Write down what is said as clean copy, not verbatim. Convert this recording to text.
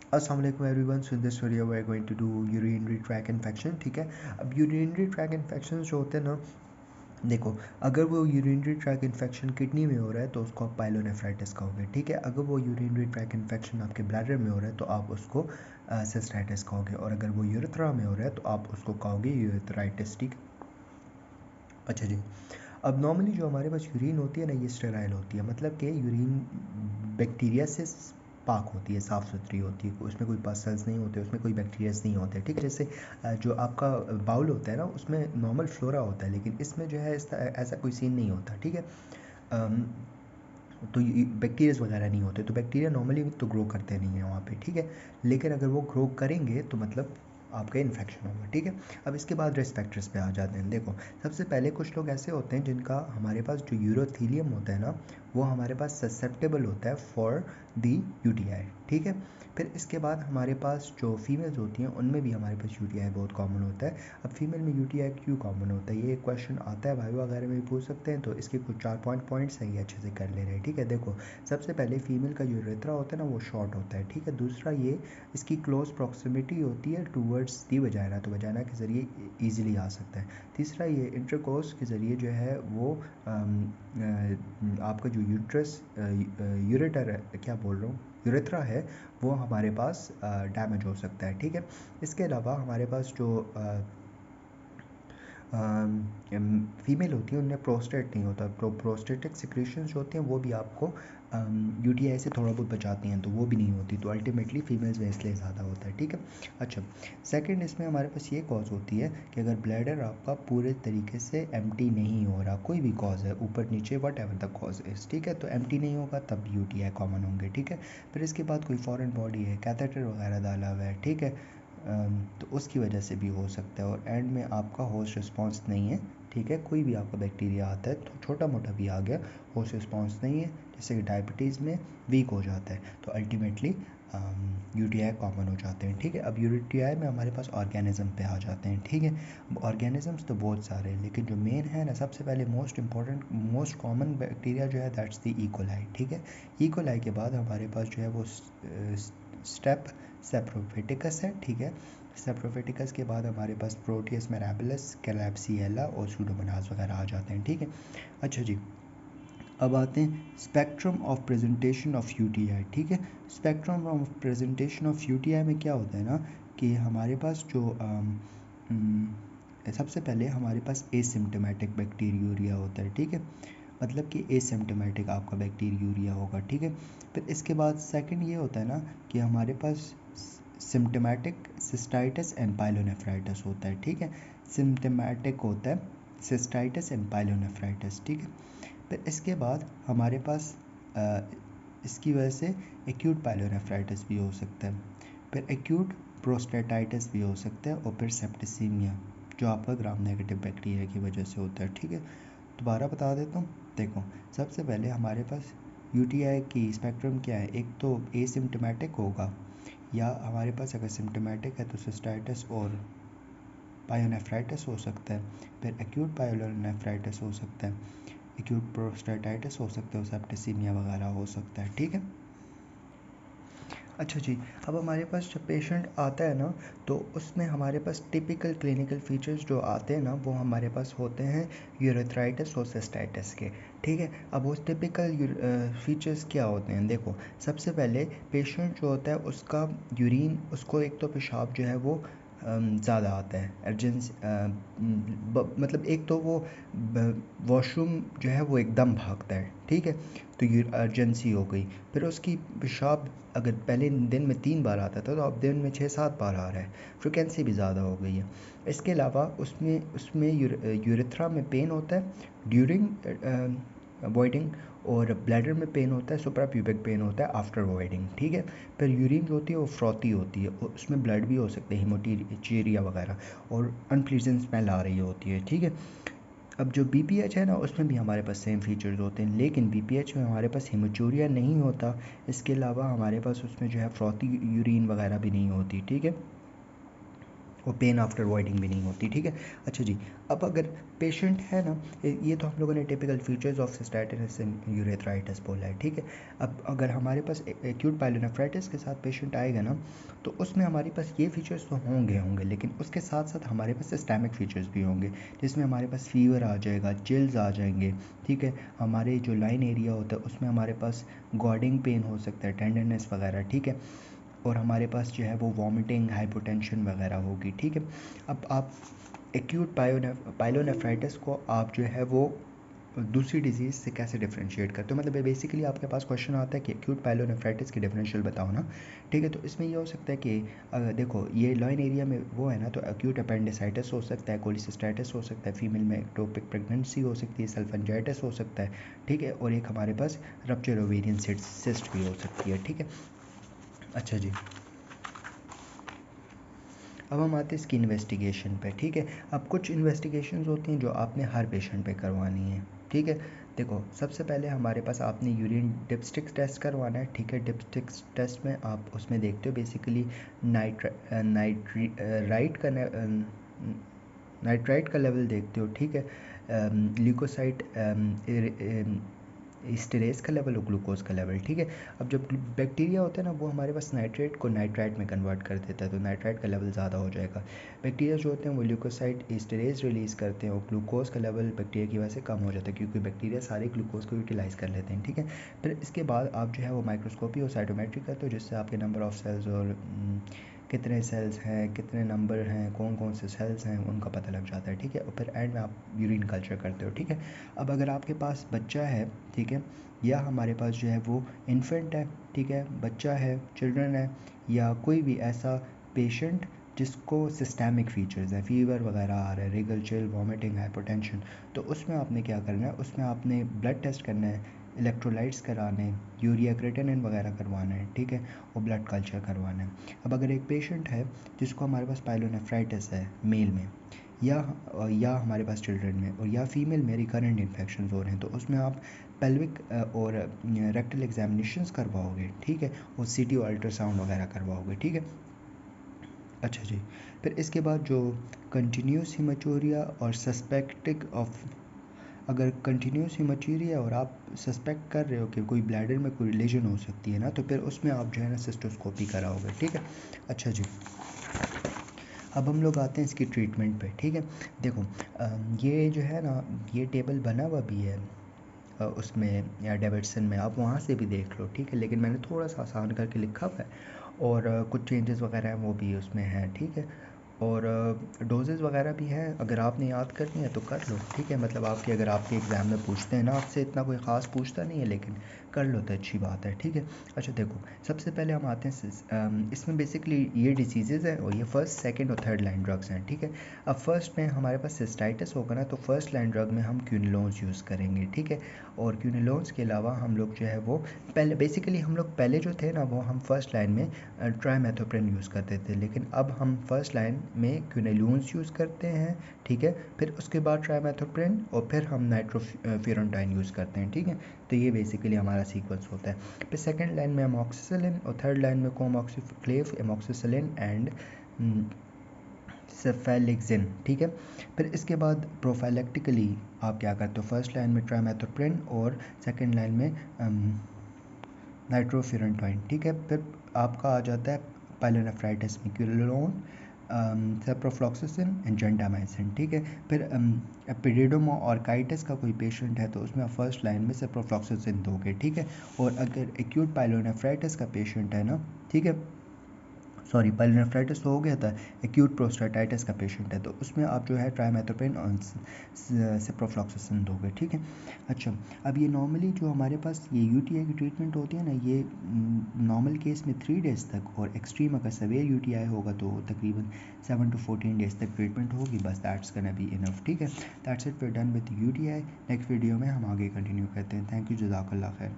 अस्सलाम वालेकुम everyone. So in this video we are going to do urinary tract infection. ठीक है, अब यूरिनरी ट्रैक इन्फेक्शन जो होते हैं ना, देखो, अगर वो यूरिनरी ट्रैक इन्फेक्शन किडनी में हो रहा है तो उसको आप पाइलोनेफ्राइटिस कहोगे। ठीक है, अगर वो यूरिनरी ट्रैक इन्फेक्शन आपके ब्लैडर में हो रहा है तो आप उसको सिस्टाइटिस कहोगे, और अगर वो यूरेथ्रा में हो रहा है तो आप उसको कहोगे यूरेथ्राइटिस। ठीक। अच्छा जी, अब नॉर्मली जो हमारे पास यूरिन होती है ना, ये स्टेराइल होती है, मतलब कि यूरिन बैक्टीरिया से पाक होती है, साफ़ सुथरी होती है, उसमें कोई पसल्स नहीं होते, उसमें कोई बैक्टीरियाज नहीं होते। ठीक है, जैसे जो आपका बाउल होता है ना, उसमें नॉर्मल फ्लोरा होता है, लेकिन इसमें जो है ऐसा कोई सीन नहीं होता। ठीक है, अम, तो बैक्टीरियाज वगैरह नहीं होते, तो बैक्टीरिया नॉर्मली तो ग्रो करते नहीं हैं वहाँ पे। ठीक है, लेकिन अगर वो ग्रो करेंगे तो मतलब आपका इन्फेक्शन होगा। ठीक है, अब इसके बाद रिस्क फैक्टर्स पे आ जाते हैं। देखो, सबसे पहले कुछ लोग ऐसे होते हैं जिनका हमारे पास जो यूरोथीलियम होता है ना, वो हमारे पास ससेप्टेबल होता है फॉर दी यूटीआई। ठीक है, फिर इसके बाद हमारे पास जो फीमेल्स होती हैं उनमें भी हमारे पास यूटीआई बहुत कॉमन होता है। अब फीमेल में यूटीआई क्यों कॉमन होता है, ये क्वेश्चन आता है, भाई वगैरह में भी पूछ सकते हैं, तो इसके कुछ 4 पॉइंट्स हैं, ये अच्छे से कर ले रहे हैं। ठीक है, देखो, सबसे पहले फीमेल का जो यूरेथ्रा होता है ना, वो शॉर्ट होता है। ठीक है, दूसरा ये इसकी क्लोज प्रॉक्सिमिटी होती है टूवर्ड्स दी वजाइना, तो वजाइना के ज़रिए ईजिली आ सकता है। तीसरा ये इंटरकोर्स के ज़रिए जो है वो आपका जो यूट्रस यूरेटर क्या बोल रहा हूँ, यूरेथ्रा है, वो हमारे पास डैमेज हो सकता है। ठीक है, इसके अलावा हमारे पास जो फीमेल होती है उनमें प्रोस्टेट नहीं होता, तो प्रोस्टेटिक सिक्रेशंस जो होती हैं वो भी आपको यूटीआई से थोड़ा बहुत बचाती हैं, तो वो भी नहीं होती, तो अल्टीमेटली फीमेल्स में इसलिए ज़्यादा होता है। ठीक है, अच्छा, सेकंड इसमें हमारे पास ये कॉज होती है कि अगर ब्लैडर आपका पूरे तरीके से एम्प्टी नहीं हो रहा, कोई भी कॉज है, ऊपर नीचे what ever the cause is, ठीक है, तो एम्प्टी नहीं होगा तब यूटीआई कॉमन होंगे। ठीक है, फिर इसके बाद कोई फॉरेन बॉडी है, कैथेटर वगैरह डाला हुआ है, ठीक है, तो उसकी वजह से भी हो सकता है, और एंड में आपका होस्ट रिस्पॉन्स नहीं है। ठीक है, कोई भी आपका बैक्टीरिया आता है तो छोटा मोटा भी आ गया, होस्ट रिस्पॉन्स नहीं है, जैसे कि डायबिटीज़ में वीक हो जाता है, तो अल्टीमेटली यूटीआई कॉमन हो जाते हैं। ठीक है, अब यूटीआई में हमारे पास ऑर्गेनिज्म पे आ जाते हैं। ठीक है, ऑर्गेनिजम्स तो बहुत सारे हैं, लेकिन जो मेन है ना, सबसे पहले most important most common bacteria जो है दैट्स द इकोलाई। ठीक है, इकोलाई के बाद हमारे पास जो है वो स्टेप सेप्रोफिटिकस है। ठीक है, सेप्रोफिटिकस के बाद हमारे पास प्रोटियस मिराबिलस, कैलैप्सिएला और सूडोमोनास वगैरह आ जाते हैं। ठीक है, अच्छा जी, अब आते हैं spectrum of presentation of UTI. ठीक है, spectrum of presentation of UTI में क्या होता है ना, कि हमारे पास जो सबसे पहले हमारे पास एसिम्टोमेटिक बैक्टीरियूरिया होता है। ठीक है, मतलब कि एसिम्टोमेटिक आपका बैक्टीरियूरिया होगा। ठीक है, फिर इसके बाद सेकंड ये होता है ना कि हमारे पास सिम्टोमेटिक सिस्टाइटिस एंड पाइलोनेफ्राइटिस होता है। ठीक है, सिम्टोमेटिक होता है सिस्टाइटिस एंड पाइलोनेफ्राइटिस। ठीक है, फिर इसके बाद हमारे पास इसकी वजह से एक्यूट पाइलोनेफ्राइटिस भी हो सकता है, फिर एक्यूट प्रोस्टेटाइटिस भी हो सकता है, और फिर सेप्टिसीमिया जो आपका ग्राम नेगेटिव बैक्टीरिया की वजह से होता है। ठीक है, दोबारा बता देता हूँ, देखो, सबसे पहले हमारे पास यूटीआई की स्पेक्ट्रम क्या है, एक तो एसिम्टोमेटिक होगा, या हमारे पास अगर सिम्टोमेटिक है तो सिस्टाइटिस और पायोनेफ्राइटिस हो सकता है, फिर एक्यूट पायोनेफ्राइटिस हो सकता है, एक्यूट प्रोस्टेटाइटिस हो सकता है, और सेप्टिसीमिया वगैरह हो सकता है। ठीक है, अच्छा जी, अब हमारे पास जब पेशेंट आता है ना, तो उसमें हमारे पास टिपिकल क्लिनिकल फीचर्स जो आते हैं ना, वो हमारे पास होते हैं यूरेथ्राइटिस और सिस्टाइटिस के। ठीक है, अब वो टिपिकल फीचर्स क्या होते हैं, देखो, सबसे पहले पेशेंट जो होता है उसका यूरिन, उसको एक तो पेशाब जो है वो ज़्यादा आता है, अर्जेंसी, मतलब एक तो वो वॉशरूम जो है वो एकदम भागता है। ठीक है, तो ये अर्जेंसी हो गई, फिर उसकी पेशाब अगर पहले दिन में 3 बार आता था तो अब दिन में 6-7 बार आ रहा है, फ्रिक्वेंसी भी ज़्यादा हो गई है। इसके अलावा उसमें उसमें यूरेथ्रा में पेन होता है ड्यूरिंग वॉइडिंग, और ब्लैडर में पेन होता है, सुप्रा प्यूबिक पेन होता है आफ्टर वॉइडिंग। ठीक है, फिर यूरिन जो होती है वो फ्रॉती होती है, उसमें ब्लड भी हो सकते हैं, हीमोटीरिया वगैरह, और अनप्लीजेंट स्मेल आ रही होती है। ठीक है, अब जो BPH है ना, उसमें भी हमारे पास सेम फीचर्स होते हैं, लेकिन BPH में हमारे पास हीमोचूरिया नहीं होता, इसके अलावा हमारे पास उसमें जो है फ्रॉती यूरिन वगैरह भी नहीं होती। ठीक है, और पेन आफ्टर वॉइडिंग भी नहीं होती, ठीक है। अच्छा जी, अब अगर पेशेंट है ना, ये तो हम लोगों ने typical features of cystitis and urethritis बोला है, ठीक है। अब अगर हमारे पास एक्यूट पायलोनेफ्राइटिस के साथ पेशेंट आएगा ना, तो उसमें हमारे पास ये फीचर्स तो होंगे, लेकिन उसके साथ साथ हमारे पास सिस्टमिक फीचर्स भी होंगे, जिसमें हमारे पास फीवर आ जाएगा, चिल्स आ जाएंगे, ठीक है। हमारे जो लाइन एरिया होता है उसमें हमारे पास गॉडिंग पेन हो सकता है, टेंडरनेस वगैरह, ठीक है। और हमारे पास जो है वो वॉमिटिंग, हाइपोटेंशन वगैरह होगी, ठीक है। अब आप एक्यूट पायलोनेफ्राइटिस को आप जो है वो दूसरी डिजीज़ से कैसे डिफरेंशिएट करते हो, मतलब बेसिकली आपके पास क्वेश्चन आता है कि एक्यूट पायलोनेफ्राइटिस की डिफरेंशियल बताओ ना, ठीक है। तो इसमें ये हो सकता है कि देखो ये लाइन एरिया में वो है ना, तो एक्यूट अपेंडिसाइटिस हो सकता है, कोलिसिस्टाइटिस हो सकता है, फीमेल में एक्टोपिक प्रेगनेंसी हो सकती है, सल्फेंजाइटिस हो सकता है, ठीक है। और एक हमारे पास रप्चर ओवेरियन सिस्ट भी हो सकती है, ठीक है। अच्छा जी, अब हम आते हैं इसकी इन्वेस्टिगेशन पे, ठीक है। अब कुछ इन्वेस्टिगेशंस होती हैं जो आपने हर पेशेंट पे करवानी है, ठीक है। देखो सबसे पहले हमारे पास आपने यूरिन डिपस्टिक टेस्ट करवाना है, ठीक है। डिपस्टिक टेस्ट में आप उसमें देखते हो बेसिकली नाइट्राइट का लेवल देखते हो, ठीक है। ल्यूकोसाइट स्टेरेस का लेवल और ग्लूकोज का लेवल, ठीक है। अब जब बैक्टीरिया होता है ना, वो हमारे पास नाइट्रेट को नाइट्राइट में कन्वर्ट कर देता है, तो नाइट्राइट का लेवल ज़्यादा हो जाएगा। बैक्टीरिया जो होते हैं वो ल्यूकोसाइड स्टेरेस रिलीज़ करते हैं और ग्लूकोज का लेवल बैक्टीरिया की वजह से कम हो जाता है, क्योंकि बैक्टीरिया सारे ग्लूकोज को यूटिलाइज़ कर लेते हैं, ठीक है। फिर इसके बाद आप जो है वो माइक्रोस्कोपी और साइटोमेट्री करते हो, जिससे आपके नंबर ऑफ सेल्स और कितने सेल्स हैं, कितने नंबर हैं, कौन कौन से सेल्स हैं, उनका पता लग जाता है, ठीक है। और फिर एंड में आप यूरिन कल्चर करते हो, ठीक है। अब अगर आपके पास बच्चा है, ठीक है, या हमारे पास जो है वो इन्फेंट है, ठीक है, बच्चा है, चिल्ड्रन है, या कोई भी ऐसा पेशेंट जिसको सिस्टमिक फीचर्स है, फीवर वगैरह आ रहा है, रिगल, चिल, वॉमिटिंग, हाइपोटेंशन, तो उसमें आपने क्या करना है, उसमें आपने ब्लड टेस्ट करना है, इलेक्ट्रोलाइट्स कराने हैं, यूरिया क्रेटिनिन वगैरह करवाना है, ठीक है, और ब्लड कल्चर करवाना है। अब अगर एक पेशेंट है जिसको हमारे पास पायलोनेफ्राइटिस है मेल में, या हमारे पास चिल्ड्रन में, और या फीमेल में रिकरेंट इन्फेक्शन हो रहे हैं, तो उसमें आप पेल्विक और रेक्टल एग्जामिनेशंस करवाओगे, ठीक है, और सीटी और अल्ट्रासाउंड वगैरह करवाओगे, ठीक है। अच्छा जी, फिर इसके बाद जो कंटिन्यूस हिमेचूरिया और सस्पेक्टिक ऑफ, अगर कंटिन्यूस हिमेचूरिया और आप सस्पेक्ट कर रहे हो कि कोई ब्लैडर में कोई रिलेशन हो सकती है ना, तो फिर उसमें आप जो है ना सिस्टोस्कोपी कराओगे, ठीक है। अच्छा जी, अब हम लोग आते हैं इसकी ट्रीटमेंट पे, ठीक है। देखो ये जो है ना, ये टेबल बना हुआ भी है उसमें या डेविडसन में, आप वहाँ से भी देख लो, ठीक है। लेकिन मैंने थोड़ा सा आसान करके लिखा हुआ है, और कुछ चेंजेस वगैरह हैं वो भी उसमें हैं, ठीक है। और डोजेज़ वगैरह भी हैं, अगर आपने याद करनी है तो कर लो, ठीक है। मतलब आपके अगर आपके एग्ज़ाम में पूछते हैं ना, आपसे इतना कोई ख़ास पूछता नहीं है, लेकिन कर लो तो अच्छी बात है, ठीक है। अच्छा देखो, सबसे पहले हम आते हैं इसमें बेसिकली ये डिसीज़ेज़ हैं, और ये फर्स्ट, सेकंड और थर्ड लाइन ड्रग्स हैं, ठीक है। अब फर्स्ट में हमारे पास सिस्टाइटिस होगा ना, तो फर्स्ट लाइन ड्रग में हम क्यूनिलोन्स यूज़ करेंगे, ठीक है। और क्यूनिलोन्स के अलावा हम लोग जो है वो बेसिकली हम लोग पहले जो थे ना, वो हम फर्स्ट लाइन में ट्राइमेथोप्रिन यूज़ करते थे, लेकिन अब हम फर्स्ट लाइन में क्विनोलोन्स यूज़ करते हैं, ठीक है। फिर उसके बाद ट्राइमेथोप्रिन, और फिर हम नाइट्रोफिरोंटाइन यूज़ करते हैं, ठीक है। तो ये बेसिकली हमारा सीक्वेंस होता है। फिर सेकेंड लाइन में अमोक्सिसिलिन, और थर्ड लाइन में कोमोक्सिफ्लेव, एमोक्सिसिलिन एंड सेफेलिक्सिन, ठीक है। फिर इसके बाद प्रोफाइलेक्टिकली आप क्या करते हो, फर्स्ट लाइन में ट्राइमेथोप्रिन और सेकेंड लाइन में नाइट्रोफिरोंटाइन, ठीक है। फिर आपका आ जाता है पायलोनेफ्राइटिस में क्विनोलोन, सेप्रोफ्लॉक्सासिन एंड जेंटामाइसिन, ठीक है। फिर एपिडिडोमा ऑर्काइटिस का कोई पेशेंट है, तो उसमें आप फर्स्ट लाइन में सेप्रोफ्लॉक्सासिन दोगे, ठीक है। और अगर एक्यूट पायलोनेफ्राइटिस का पेशेंट है ना, ठीक है, सॉरी पायलोनेफ्राइटिस तो हो गया था, एक्यूट प्रोस्टाटाइटिस का पेशेंट है, तो उसमें आप जो है ट्राइमेथोप्रिन और सेप्रोफ्लॉक्सासिन दोगे, ठीक है। अच्छा, अब ये नॉर्मली जो हमारे पास ये यूटीआई की ट्रीटमेंट होती है ना, ये नॉर्मल केस में 3 डेज़ तक, और एक्सट्रीम अगर सवेयर यूटीआई होगा तो तकरीबन 7 to 14 डेज़ तक ट्रीटमेंट होगी, बस दैट्स गोना बी इनफ, ठीक है। That's it, we are done with UTI. Next video में हम आगे कंटिन्यू करते हैं। थैंक यू, जज़ाकल्लाह खैर।